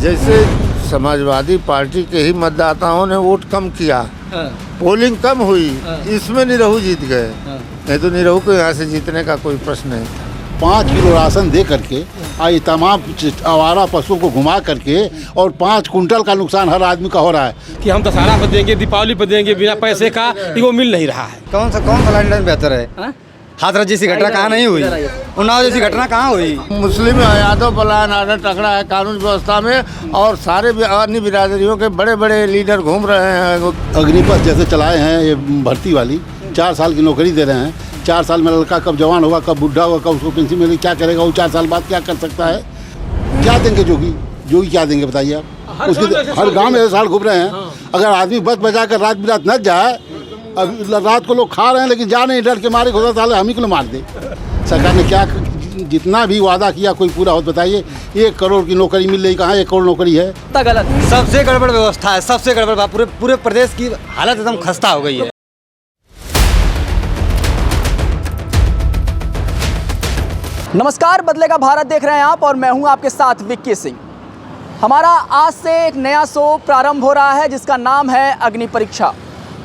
जैसे समाजवादी पार्टी के ही मतदाताओं ने वोट कम किया, पोलिंग कम हुई, इसमें निरहू जीत गए। नहीं तो निरहू को यहाँ से जीतने का कोई प्रश्न नहीं था। 5 किलो राशन दे करके ये तमाम आवारा पशुओं को घुमा करके और 5 कुंटल का नुकसान हर आदमी का हो रहा है कि हम दशहरा पर देंगे, दीपावली पर देंगे, बिना पैसे का वो मिल नहीं रहा है। कौन सा लैंडलाइन बेहतर है? हाथरस जैसी घटना कहाँ नहीं हुई, उन्नाव जैसी घटना कहाँ हुई? मुस्लिम यादव पलायन आर्डर तकड़ा है कानून व्यवस्था में, और सारे अन्य बिरादरियों के बड़े बड़े लीडर घूम रहे हैं। अग्निपथ जैसे चलाए हैं ये भर्ती वाली, 4 साल की नौकरी दे रहे हैं। 4 साल में लड़का कब जवान होगा, कब बुढ़ा होगा, कब उसको पेंशन मिलेगी, क्या करेगा वो 4 साल बाद क्या कर सकता है? क्या देंगे जोगी क्या देंगे बताइए आप? उसके हर गाँव में साल घूम रहे हैं। अगर आदमी बच बचा कर रात बिरात न जाए, अब रात को लोग खा रहे हैं लेकिन जा नहीं, डर के मारे खुदा साले हम ही को मार दे। सरकार ने क्या जितना भी वादा किया कोई पूरा हो बताइए? 1 करोड़ की नौकरी मिल रही, कहाँ 1 करोड़ नौकरी है? गलत, सबसे गड़बड़ व्यवस्था है, सबसे गड़बड़। पूरे प्रदेश की हालत एकदम खस्ता हो गई है। नमस्कार, बदलेगा भारत देख रहे हैं आप और मैं हूं आपके साथ विक्की सिंह। हमारा आज से एक नया शो प्रारंभ हो रहा है जिसका नाम है अग्नि परीक्षा।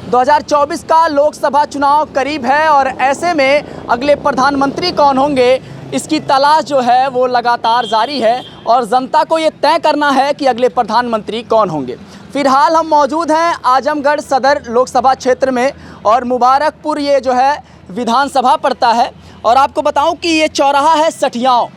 2024 का लोकसभा चुनाव करीब है और ऐसे में अगले प्रधानमंत्री कौन होंगे इसकी तलाश जो है वो लगातार जारी है और जनता को ये तय करना है कि अगले प्रधानमंत्री कौन होंगे। फिलहाल हम मौजूद हैं आजमगढ़ सदर लोकसभा क्षेत्र में और मुबारकपुर ये जो है विधानसभा पड़ता है। और आपको बताऊं कि ये चौराहा है सठियाओं।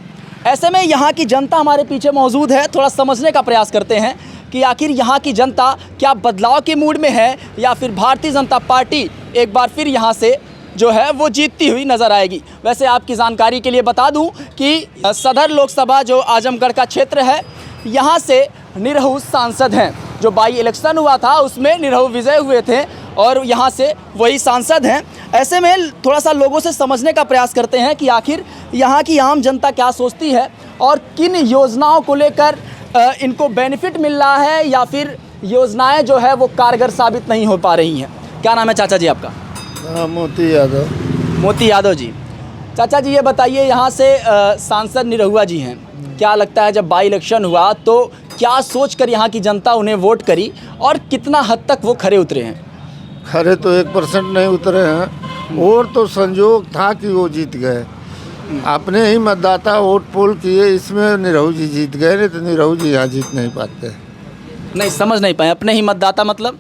ऐसे में यहाँ की जनता हमारे पीछे मौजूद है। थोड़ा समझने का प्रयास करते हैं कि आखिर यहाँ की जनता क्या बदलाव के मूड में है या फिर भारतीय जनता पार्टी एक बार फिर यहाँ से जो है वो जीतती हुई नज़र आएगी। वैसे आपकी जानकारी के लिए बता दूं कि सदर लोकसभा जो आजमगढ़ का क्षेत्र है, यहाँ से निरहू सांसद हैं। जो बाई इलेक्शन हुआ था उसमें निरहू विजय हुए थे और यहाँ से वही सांसद हैं। ऐसे में थोड़ा सा लोगों से समझने का प्रयास करते हैं कि आखिर यहाँ की आम जनता क्या सोचती है और किन योजनाओं को लेकर इनको बेनिफिट मिल रहा है या फिर योजनाएं जो है वो कारगर साबित नहीं हो पा रही हैं। क्या नाम है चाचा जी आपका? मोती यादव। मोती यादव जी। चाचा जी ये बताइए, यहाँ से सांसद निरहुआ जी हैं, क्या लगता है जब बाई इलेक्शन हुआ तो क्या सोचकर यहाँ की जनता उन्हें वोट करी और कितना हद तक वो खरे उतरे हैं? खरे तो 1% नहीं उतरे हैं। वोट तो संजोग था कि वो जीत गए। अपने ही मतदाता वोट पोल किए, इसमें निरहू जी जीत गए, नहीं तो निरहू जी यहाँ जीत नहीं पाते। नहीं समझ नहीं पाए, अपने ही मतदाता मतलब?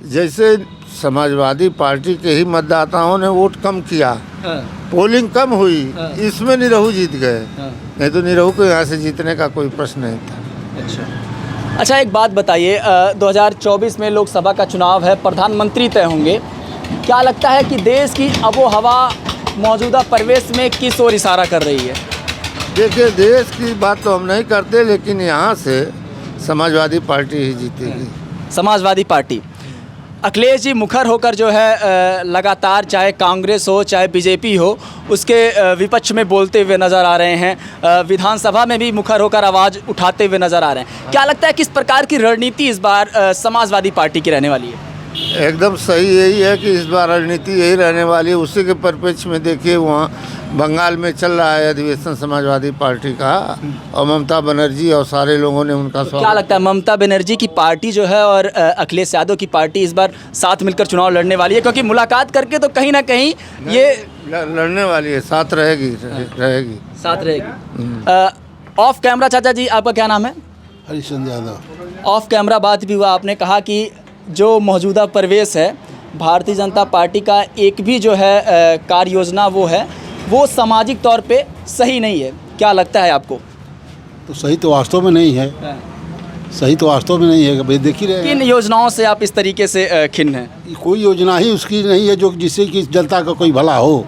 जैसे समाजवादी पार्टी के ही मतदाताओं ने वोट कम किया, पोलिंग कम हुई, इसमें निरहू जीत गए। नहीं तो निरहू को यहाँ से जीतने का कोई प्रश्न नहीं था। अच्छा एक बात बताइए, 2024 में लोकसभा का चुनाव है, प्रधानमंत्री तय होंगे। क्या लगता है कि देश की आबो हवा मौजूदा परिवेश में किस ओर इशारा कर रही है? देखिए, देश की बात तो हम नहीं करते, लेकिन यहाँ से समाजवादी पार्टी ही जीतेगी। समाजवादी पार्टी। अखिलेश जी मुखर होकर जो है लगातार चाहे कांग्रेस हो चाहे बीजेपी हो उसके विपक्ष में बोलते हुए नज़र आ रहे हैं। विधानसभा में भी मुखर होकर आवाज़ उठाते हुए नज़र आ रहे हैं। क्या लगता है किस प्रकार की रणनीति इस बार समाजवादी पार्टी की रहने वाली है? एकदम सही यही है कि इस बार रणनीति यही रहने वाली है। उसी के परिप्रेक्ष्य में देखिए, वहाँ बंगाल में चल रहा है अधिवेशन समाजवादी पार्टी का और ममता बनर्जी और सारे लोगों ने उनका स्वागत। क्या लगता है ममता बनर्जी की पार्टी जो है और अखिलेश यादव की पार्टी इस बार साथ मिलकर चुनाव लड़ने वाली है? क्योंकि मुलाकात करके तो कहीं ना कहीं ये लड़ने वाली है, साथ रहेगी। साथ रहेगी। ऑफ कैमरा चाचा जी आपका क्या नाम है? हरिश्चंद्र यादव। ऑफ कैमरा बात भी हुआ, आपने कहा कि जो मौजूदा परिवेश है भारतीय जनता पार्टी का एक भी जो है कार्य योजना वो सामाजिक तौर पे सही नहीं है। क्या लगता है आपको? तो सही तो वास्तव में नहीं है, सही तो वास्तव में नहीं है। देख ही रहे किन योजनाओं से आप इस तरीके से खिन्न हैं? कोई योजना ही उसकी नहीं है जो जिससे कि जनता का कोई भला हो।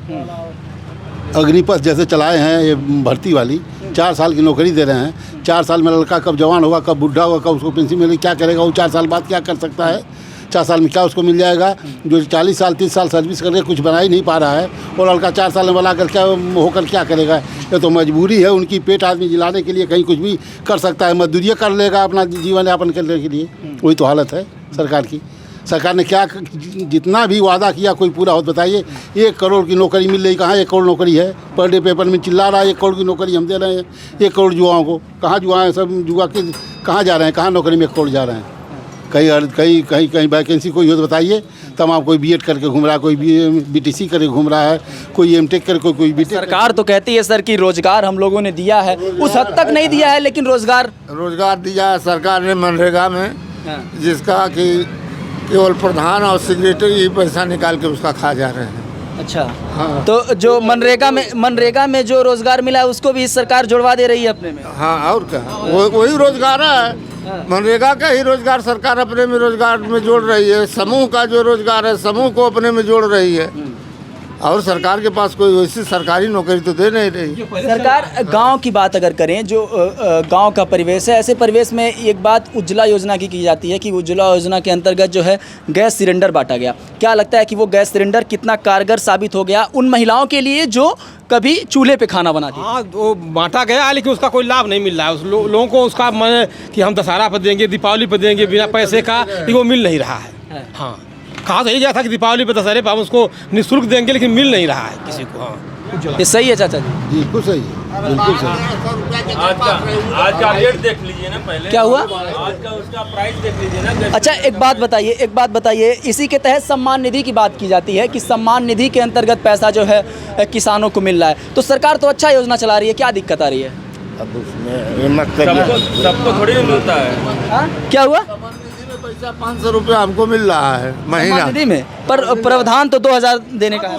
अग्निपथ जैसे चलाए हैं ये भर्ती वाली, 4 साल की नौकरी दे रहे हैं। 4 साल में लड़का कब जवान होगा, कब बुढ़ा होगा, कब उसको पेंशन मिलेगी, क्या करेगा वो 4 साल बाद क्या कर सकता है? 4 साल में क्या उसको मिल जाएगा? जो 40 साल 30 साल सर्विस करके कुछ बना ही नहीं पा रहा है और लड़का 4 साल में बना कर क्या होकर क्या करेगा? ये तो मजबूरी है उनकी, पेट आदमी जिलाने के लिए कहीं कुछ भी कर सकता है, मजदूरियाँ कर लेगा अपना जीवन यापन करने के लिए। वही तो हालत है सरकार की। सरकार ने क्या जितना भी वादा किया कोई पूरा हो बताइए। 1 करोड़ की नौकरी मिल रही, कहाँ 1 करोड़ नौकरी है? पर डे पेपर में चिल्ला रहा है 1 करोड़ की नौकरी हम दे रहे हैं। 1 करोड़ युवाओं को, कहाँ युवा हैं? सब युवा के कहाँ जा रहे हैं? कहाँ नौकरी में 1 करोड़ जा रहे हैं? कहीं वैकेंसी कोई हो तो बताइए। तमाम कोई बीएड करके घूम रहा है, कोई बीटीसी करके घूम रहा है, कोई एमटेक करके, कोई बीटेक। सरकार तो कहती है सर कि रोजगार हम लोगों ने दिया है, उस हद तक नहीं दिया है, लेकिन रोजगार दिया है सरकार ने मनरेगा में, जिसका कि केवल प्रधान और सेक्रेटरी ही पैसा निकाल के उसका खा जा रहे हैं। अच्छा, हाँ। तो जो मनरेगा में जो रोजगार मिला है उसको भी सरकार जुड़वा दे रही है अपने में। हाँ, और क्या, वही रोजगार है। मनरेगा का ही रोजगार सरकार अपने में रोजगार में जोड़ रही है। समूह का जो रोजगार है समूह को अपने में जोड़ रही है, और सरकार के पास कोई वैसी सरकारी नौकरी तो दे नहीं रही। सरकार गांव की बात अगर करें, जो गांव का परिवेश है, ऐसे परिवेश में एक बात उज्ज्वला योजना की जाती है कि उज्ज्वला योजना के अंतर्गत जो है गैस सिलेंडर बांटा गया। क्या लगता है कि वो गैस सिलेंडर कितना कारगर साबित हो गया उन महिलाओं के लिए जो कभी चूल्हे पे खाना बनाती? हाँ, वो बांटा गया, लेकिन उसका कोई लाभ नहीं मिल रहा है। उस लोगों को उसका मन कि हम दशहरा पर देंगे, दीपावली पर देंगे, बिना पैसे का, वो मिल नहीं रहा है। हाँ, कहा तो यही गया था कि दीपावली पे दशहरे पर हम उसको निःशुल्क देंगे, लेकिन मिल नहीं रहा है किसी को। हाँ, ये सही है चाचा जी? बिल्कुल सही है, बिल्कुल सही। आज का रेट देख लीजिए ना पहले। क्या हुआ? आज का उसका प्राइस देख लीजिए ना। अच्छा, एक बात बताइए, इसी के तहत सम्मान निधि की बात की जाती है कि सम्मान निधि के अंतर्गत पैसा जो है किसानों को मिल रहा है, तो सरकार तो अच्छा योजना चला रही है, क्या दिक्कत आ रही है? अब उसमें सबको थोड़ी मिलता है। क्या हुआ? पैसा 500 रुपया हमको मिल रहा है महीना निधि में, पर प्रावधान तो 2000 देने का है।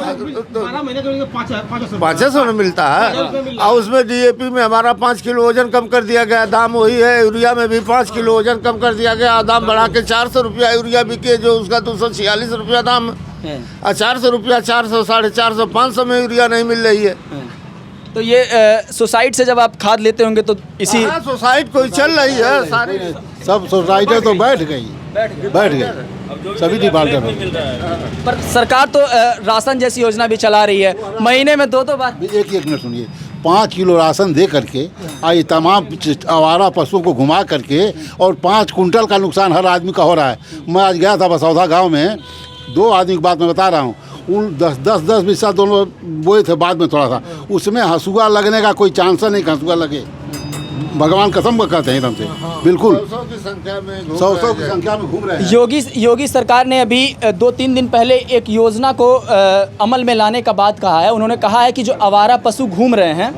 500 में मिलता है, और उसमें डीएपी में हमारा 5 किलो वजन कम कर दिया गया, दाम वही है। यूरिया में भी 5 किलो वजन कम कर दिया गया, दाम बढ़ा के 400 रुपया यूरिया बिके, जो उसका 246 रुपया दाम है। और 400 रुपया, 400, 450, 500 में यूरिया नहीं मिल रही है। तो ये सोसाइटी से जब आप खाद लेते होंगे तो इसी सोसाइटी कोई चल रही है सारी, सब सोसाइटी तो बैठ गए सभी डिफाल्टर। पर सरकार तो राशन जैसी योजना भी चला रही है, महीने में 2 बार। एक मिनट सुनिए, 5 किलो राशन दे करके ये तमाम आवारा पशुओं को घुमा करके, और 5 कुंटल का नुकसान हर आदमी का हो रहा है। मैं आज गया था बसौदा गांव में, 2 आदमी की बात मैं बता रहा हूँ, उन 10 बिस्सा दोनों बोए थे, बाद में थोड़ा सा, उसमें हंसुआ लगने का कोई चांस नहीं, हंसुआ लगे। भगवान कसम कहते हैं एकदम से, बिल्कुल 100 की संख्या में घूम रहे हैं। योगी सरकार ने अभी 2-3 दिन पहले एक योजना को अमल में लाने का बात कहा है। उन्होंने कहा है कि जो आवारा पशु घूम रहे हैं,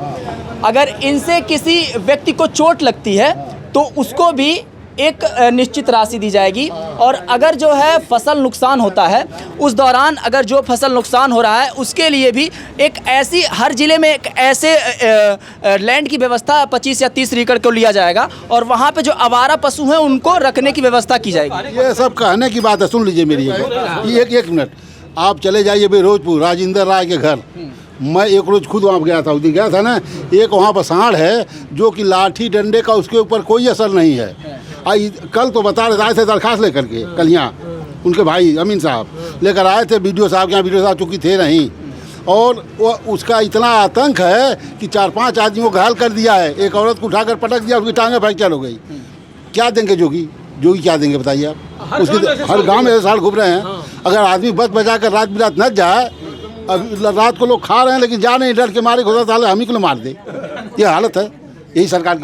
अगर इनसे किसी व्यक्ति को चोट लगती है तो उसको भी एक निश्चित राशि दी जाएगी, और अगर जो है फसल नुकसान होता है उस दौरान, अगर जो फसल नुकसान हो रहा है उसके लिए भी एक ऐसी, हर ज़िले में एक ऐसे लैंड की व्यवस्था 25 या 30 एकड़ को लिया जाएगा, और वहाँ पे जो आवारा पशु हैं उनको रखने की व्यवस्था की जाएगी। ये सब कहने की बात है, सुन लीजिए मेरी एक मिनट। आप चले जाइए फिरोजपुर राजेंद्र राय के घर, मैं एक रोज़ खुद वहाँ गया था, उस दिन गया था ना, एक वहाँ पर सांड है जो कि लाठी डंडे का उसके ऊपर कोई असर नहीं है। कल तो बता रहे थे दरखास्त लेकर के, कल यहाँ उनके भाई अमीन साहब लेकर आए थे वीडियो साहब के यहाँ, वीडियो साहब चूँकि थे नहीं, और वो उसका इतना आतंक है कि 4-5 आदमियों को घायल कर दिया है। एक औरत को उठाकर पटक दिया, उसकी टांगें फ्रैक्चर हो गई। क्या देंगे जोगी क्या देंगे बताइए आप? उसके हर गाँव में साल घूम रहे हैं। अगर आदमी बच बचा कर रात बिरात न जाए, अब रात को लोग खा रहे हैं लेकिन जा नहीं, डर के मारे खुदा ताला हम ही को मार दे, ये हालत है। यही सरकार की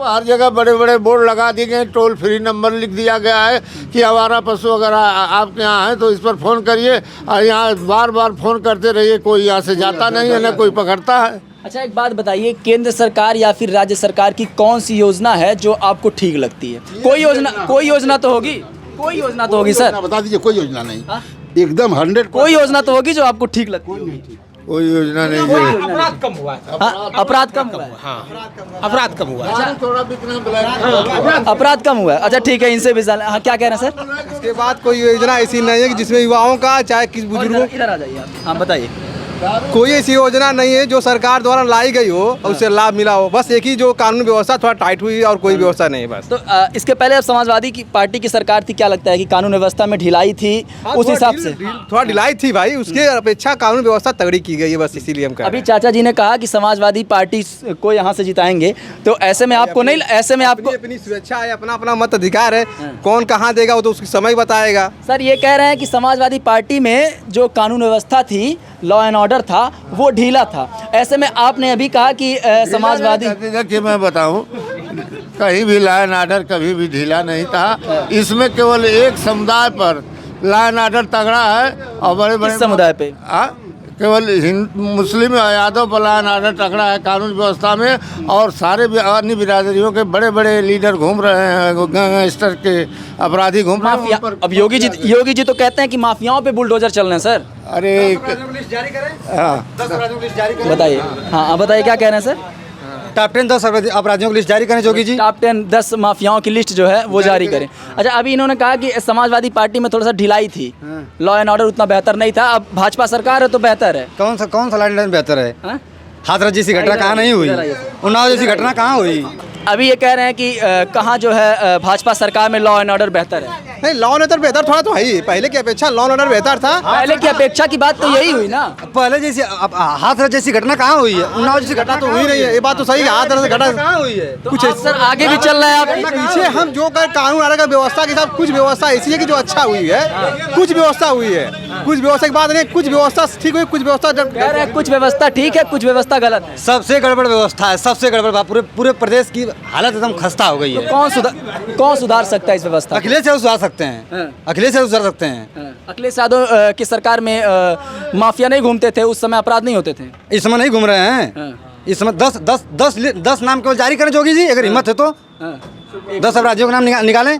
हर जगह बड़े बड़े बोर्ड लगा दिए गए, टोल फ्री नंबर लिख दिया गया है कि आवारा पशु अगर आपके यहाँ है तो इस पर फ़ोन करिए, और यहाँ बार बार फ़ोन करते रहिए, कोई यहाँ से जाता नहीं है, ना कोई पकड़ता है। अच्छा, एक बात बताइए, केंद्र सरकार या फिर राज्य सरकार की कौन सी योजना है जो आपको ठीक लगती है? कोई योजना तो होगी सर, बता दीजिए। कोई योजना नहीं, एकदम 100। कोई योजना तो होगी जो आपको ठीक लगती है? कोई योजना नहीं है। अपराध कम हुआ है। अपराध कम हुआ है। हाँ, अपराध कम हुआ है। अपराध कम हुआ है। अच्छा ठीक है, इनसे भी हाँ, क्या कह रहे हैं सर? इसके बाद कोई योजना ऐसी नहीं है कि जिसमें युवाओं का, चाहे किस बुजुर्गों, इधर आ जाइए आप। हाँ बताइए। कोई ऐसी योजना नहीं है जो सरकार द्वारा लाई गई हो और उससे लाभ मिला हो। बस एक ही जो कानून व्यवस्था थोड़ा टाइट हुई और कोई व्यवस्था नहीं बस। तो इसके पहले अब समाजवादी की पार्टी की सरकार थी, क्या लगता है कि कानून व्यवस्था में ढिलाई थी उस हिसाब से? थोड़ा ढिलाई थी भाई, उसके अपेक्षा कानून व्यवस्था तगड़ी की गई है, बस इसीलिए हम कह रहे अभी हैं। चाचा जी ने कहा कि समाजवादी पार्टी को यहाँ से जिताएंगे, तो ऐसे में आपको नहीं, ऐसे में आपको अपनी स्वेच्छा है, अपना अपना मत अधिकार है, कौन कहाँ देगा वो तो उसकी समय बताएगा। सर ये कह रहे हैं कि समाजवादी पार्टी में जो कानून व्यवस्था थी, लॉ एंड ऑर्डर था, वो ढीला था। ऐसे में आपने अभी कहा कि समाजवादी, देखिए मैं बताऊं, कहीं भी लॉ एंड ऑर्डर कभी भी ढीला नहीं था। इसमें केवल एक समुदाय पर लॉ एंड ऑर्डर तगड़ा है और बड़े बड़े किस समुदाय पे? केवल मुस्लिम यादव पर लॉ एंड ऑर्डर तगड़ा है कानून व्यवस्था में, और सारे अन्य बिरादरियों के बड़े बड़े लीडर घूम रहे हैं, गैंगस्टर के अपराधी घूम रहे माफिया। हैं। अब योगी जी तो कहते हैं कि माफियाओं पे बुलडोजर चल रहे हैं सर। अरे हाँ बताइए, हाँ बताइए क्या कह रहे हैं सर? टॉप 10 10 अपराधियों की लिस्ट जारी करें योगी जी। टॉप 10 10 माफियाओं की लिस्ट जो है वो जारी करें। अच्छा, अभी इन्होंने कहा कि समाजवादी पार्टी में थोड़ा सा ढिलाई थी, लॉ एंड ऑर्डर उतना बेहतर नहीं था, अब भाजपा सरकार है तो बेहतर है। कौन सा लैंड बेहतर है? हाँ? हाथरस जैसी घटना कहाँ नहीं हुई, उन्नाव जैसी घटना कहाँ हुई? अभी ये कह रहे हैं कि कहाँ जो है भाजपा सरकार में लॉ एंड ऑर्डर बेहतर है। नहीं, लॉ एंड ऑर्डर बेहतर थोड़ा तो है ही, पहले की अपेक्षा लॉ एंड ऑर्डर बेहतर था। पहले की अपेक्षा की बात तो यही हुई ना। पहले जैसी हाथरस जैसी घटना कहाँ हुई है? उन्नाव जैसी घटना तो हुई नहीं है, ये बात तो सही है। हाथरस घटना कहाँ हुई है? तो कुछ सर आगे भी चल रहा है आप पीछे हम जो कर कानून आ व्यवस्था के साथ, कुछ व्यवस्था ऐसी है कि जो अच्छा हुई है, कुछ व्यवस्था हुई है, कुछ व्यवस्था की बात नहीं, कुछ व्यवस्था ठीक हुई, कुछ व्यवस्था जब कह रहे हैं कुछ व्यवस्था ठीक है, कुछ व्यवस्था गलत है। सबसे गड़बड़ व्यवस्था है, सबसे गड़बड़। पूरे प्रदेश की हालत एकदम खस्ता हो गई है। कौन सुधार सकता है इस व्यवस्था? अखिलेश यादव सुधार सकते हैं, अखिलेश यादव सुधार सकते हैं। अखिलेश यादव की सरकार में माफिया नहीं घूमते थे, उस समय अपराध नहीं होते थे। इस समय नहीं घूम रहे हैं, इस समय 10 नाम केवल जारी करें जोगी जी, अगर हिम्मत है तो 10 अपराधियों का नाम निकालें,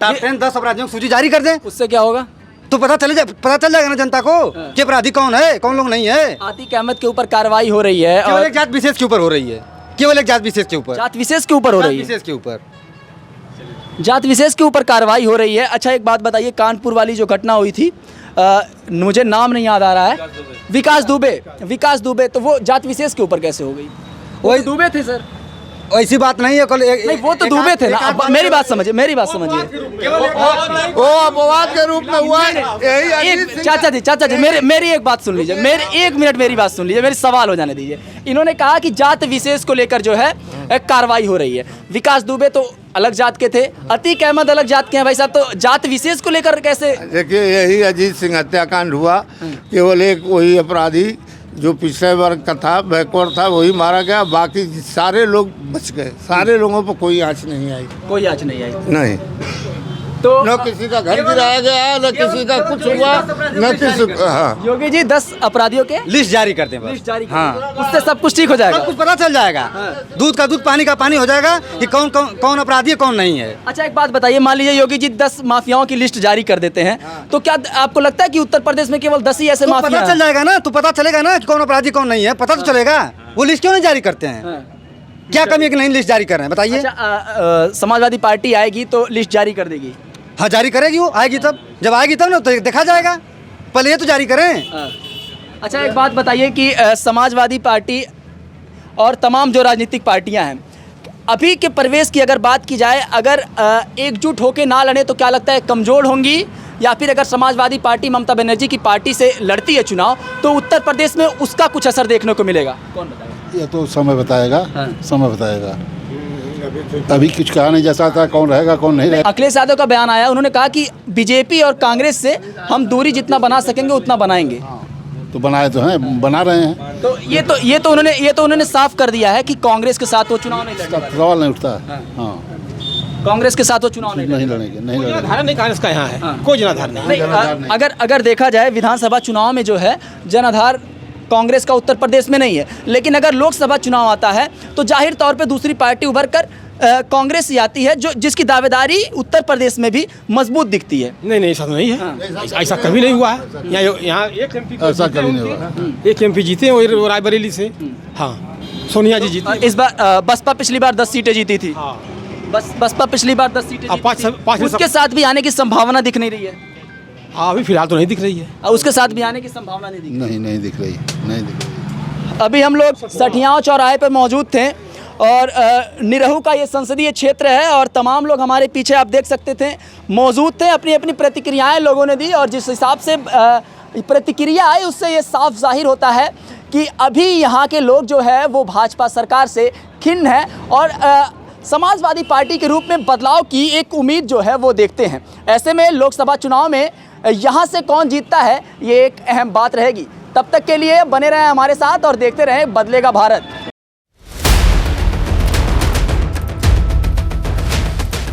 टॉप 10 10 अपराधियों की सूची जारी कर दें। उससे क्या होगा? तो पता चल जाएगा ना जनता को कि अपराधी कौन है, कौन लोग नहीं है। आतिक अहमद के ऊपर कार्रवाई हो रही है केवल और एक जात विशेष के ऊपर हो रही है, केवल एक जात विशेष के ऊपर, जात विशेष के ऊपर हो रही है, विशेष के ऊपर, जात विशेष के ऊपर कार्रवाई हो रही है। अच्छा, एक बात बताइए, कानपुर वाली जो घटना हुई थी, मुझे नाम नहीं याद आ रहा है, विकास दुबे, तो वो जात विशेष के ऊपर कैसे हो गई? वो दुबे थे सर। ऐसी बात नहीं है। कल नहीं, वो तो दुबे थे ना। अब मेरी बात समझिए। वो अपवाद के रूप में हुआ है। यही एक चाचा जी मेरी एक बात सुन लीजिए, एक मिनट मेरी बात सुन लीजिए, मेरी सवाल हो जाने दीजिए। इन्होंने कहा कि जात विशेष को लेकर जो है एक कार्रवाई हो रही है। विकास दुबे तो अलग जात के थे, अतीक अहमद अलग जात के हैं भाई साहब, तो जात विशेष को लेकर कैसे? देखिए, यही अजीत सिंह हत्याकांड हुआ, केवल एक वही अपराधी जो पिछले वर्ग का था, बैकवर्ड था, वही मारा गया, बाकी सारे लोग बच गए, सारे लोगों पर कोई आँच नहीं आई, कोई आँच नहीं आई। नहीं, तो न किसी का घर गिराया गया, न किसी का कुछ हुआ, न किसी। हाँ, योगी जी 10 अपराधियों के लिस्ट जारी कर दें, लिस्ट जारी हाँ, उससे सब कुछ ठीक हो जाएगा, सब कुछ पता चल जाएगा। दूध का दूध, पानी का पानी हो जाएगा कि कौन अपराधी है, कौन नहीं है। अच्छा, एक बात बताइए, मान लीजिए योगी जी 10 माफियाओं की लिस्ट जारी कर देते हैं, तो क्या आपको लगता है कि उत्तर प्रदेश में केवल 10 ही ऐसे माफिया? पता चल जाएगा ना, तो पता चलेगा ना कि कौन अपराधी कौन नहीं है, पता तो चलेगा। वो लिस्ट क्यों नहीं जारी करते हैं? क्या कमी है कि नहीं लिस्ट जारी कर रहे हैं, बताइए। अच्छा, समाजवादी पार्टी आएगी तो लिस्ट जारी कर देगी? हाँ, जारी करेगी, वो आएगी तब, जब आएगी तब ना, तो देखा जाएगा, पहले ये तो जारी करें। अच्छा, एक बात बताइए कि समाजवादी पार्टी और तमाम जो राजनीतिक पार्टियां हैं, अभी के प्रवेश की अगर बात की जाए, अगर एकजुट होकर ना लड़े तो क्या लगता है कमज़ोर होंगी, या फिर अगर समाजवादी पार्टी ममता बनर्जी की पार्टी से लड़ती है चुनाव तो उत्तर प्रदेश में उसका कुछ असर देखने को मिलेगा? कौन बताएगा? ये तो समय बताएगा, समय बताएगा। अभी कुछ कहा नहीं जा सकता कौन रहेगा कौन नहीं रहेगा। अखिलेश यादव का बयान आया, उन्होंने कहा कि बीजेपी और कांग्रेस से हम दूरी जितना बना सकेंगे उतना बनाएंगे। तो बनाए तो हैं, बना रहे हैं। तो ये तो उन्होंने साफ कर दिया है कि कांग्रेस के साथ वो चुनाव नहीं लड़ेंगे। सवाल नहीं उठता। हाँ, कांग्रेस के साथ वो चुनाव नहीं नहीं लड़ेंगे, नहीं लड़ेंगे। जनाधार नहीं कांग्रेस का यहाँ है, कोई जनाधार नहीं। अगर देखा जाए विधानसभा चुनाव में जो है जनाधार कांग्रेस का उत्तर प्रदेश में नहीं है, लेकिन अगर लोकसभा चुनाव आता है तो जाहिर तौर पे दूसरी पार्टी उभर कर कांग्रेस ही आती है, जो जिसकी दावेदारी उत्तर प्रदेश में भी मजबूत दिखती है। नहीं, ऐसा तो नहीं है, ऐसा कभी नहीं हुआ है। यहाँ एक MP ऐसा कभी नहीं हुआ। एक MP जीते वो रायबरेली से। हाँ, सोनिया जी जीती। इस बार बसपा पिछली बार 10 सीटें जीती थी। बसपा पिछली बार 10 सीटें जीती थी। उसके साथ भी आने की संभावना दिख नहीं रही है। अभी फिलहाल तो नहीं दिख रही है। उसके साथ भी आने की संभावना नहीं दिखी। नहीं दिख रही, नहीं दिख रही। अभी हम लोग सठियाव चौराहे पर मौजूद थे और निरहू का ये संसदीय क्षेत्र है और तमाम लोग हमारे पीछे आप देख सकते थे मौजूद थे। अपनी अपनी प्रतिक्रियाएं लोगों ने दी और जिस हिसाब से प्रतिक्रिया आई उससे ये साफ जाहिर होता है कि अभी यहाँ के लोग जो है वो भाजपा सरकार से खिन्न है और समाजवादी पार्टी के रूप में बदलाव की एक उम्मीद जो है वो देखते हैं। ऐसे में लोकसभा चुनाव में यहाँ से कौन जीतता है ये एक अहम बात रहेगी। तब तक के लिए बने रहें हमारे साथ और देखते रहें बदलेगा भारत।